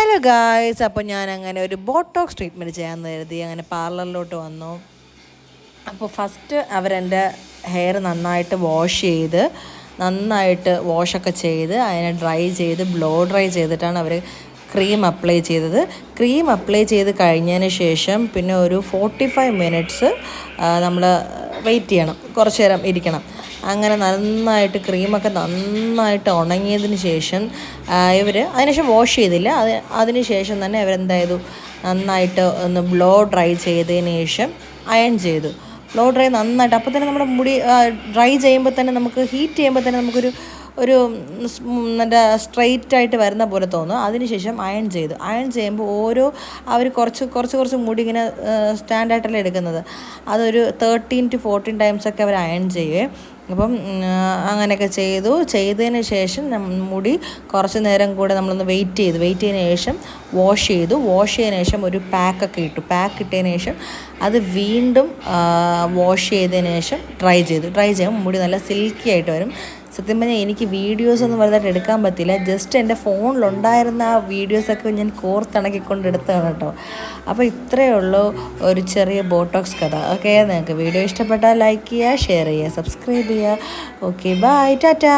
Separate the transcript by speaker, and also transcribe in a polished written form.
Speaker 1: Hello guys, അപ്പോൾ ഞാൻ അങ്ങനെ ഒരു ബോട്ടോക്സ് ട്രീറ്റ്മെൻറ്റ് ചെയ്യാമെന്ന് കരുതി അങ്ങനെ പാർലറിലോട്ട് വന്നു. അപ്പോൾ ഫസ്റ്റ് അവരെൻ്റെ ഹെയർ നന്നായിട്ട് വാഷൊക്കെ ചെയ്ത് അതിനെ ഡ്രൈ ചെയ്ത് ബ്ലോ ഡ്രൈ ചെയ്തിട്ടാണ് അവർ ക്രീം അപ്ലൈ ചെയ്തത്. ക്രീം അപ്ലൈ ചെയ്ത് കഴിഞ്ഞതിന് ശേഷം പിന്നെ ഒരു 45 മിനിറ്റ്സ് നമ്മൾ വെയിറ്റ് ചെയ്യണം, കുറച്ച് നേരം ഇരിക്കണം. അങ്ങനെ നന്നായിട്ട് ക്രീമൊക്കെ നന്നായിട്ട് ഉണങ്ങിയതിന് ശേഷം അതിനുശേഷം വാഷ് ചെയ്തില്ല. അതിന് ശേഷം തന്നെ ഇവരെന്ത് ചെയ്തു, നന്നായിട്ട് ഒന്ന് ബ്ലോ ഡ്രൈ ചെയ്തതിന് ശേഷം അയൺ ചെയ്തു. ബ്ലോ ഡ്രൈ നന്നായിട്ട് അപ്പോൾ തന്നെ നമ്മുടെ മുടി ഡ്രൈ ചെയ്യുമ്പോൾ തന്നെ നമുക്ക് ഹീറ്റ് ചെയ്യുമ്പോൾ തന്നെ നമുക്കൊരു നല്ല സ്ട്രെയിറ്റ് ആയിട്ട് വരുന്ന പോലെ തോന്നും. അതിനുശേഷം അയൺ ചെയ്യുമ്പോൾ അവർ കുറച്ച് മുടി ഇങ്ങനെ സ്റ്റാൻഡായിട്ടല്ലേ എടുക്കുന്നത്. അതൊരു 13 to 14 ടൈംസൊക്കെ അവർ അയൺ ചെയ്യുവേ. അപ്പം അങ്ങനെയൊക്കെ ചെയ്തതിന് ശേഷം മുടി കുറച്ച് നേരം കൂടെ നമ്മളൊന്ന് വെയിറ്റ് ചെയ്തതിന് ശേഷം വാഷ് ചെയ്തതിന് ശേഷം ഒരു പാക്ക് ഇട്ടതിന് ശേഷം അത് വീണ്ടും വാഷ് ചെയ്തതിന് ശേഷം ഡ്രൈ ചെയ്യുമ്പോൾ മുടി നല്ല സിൽക്കി ആയിട്ട് വരും. സത്യം പറഞ്ഞാൽ എനിക്ക് വീഡിയോസൊന്നും വലുതായിട്ട് എടുക്കാൻ പറ്റില്ല. ജസ്റ്റ് എൻ്റെ ഫോണിലുണ്ടായിരുന്ന ആ വീഡിയോസൊക്കെ ഞാൻ കോർത്തിണക്കിക്കൊണ്ട് എടുത്തതാണ് കേട്ടോ. അപ്പോൾ ഇത്രയേ ഉള്ളൂ ഒരു ചെറിയ ബോട്ടോക്സ് കഥ. ഓക്കെ, നിങ്ങൾക്ക് വീഡിയോ ഇഷ്ടപ്പെട്ടാൽ ലൈക്ക് ചെയ്യുക, ഷെയർ ചെയ്യുക, സബ്സ്ക്രൈബ് ചെയ്യുക. Okay, bye, Tata.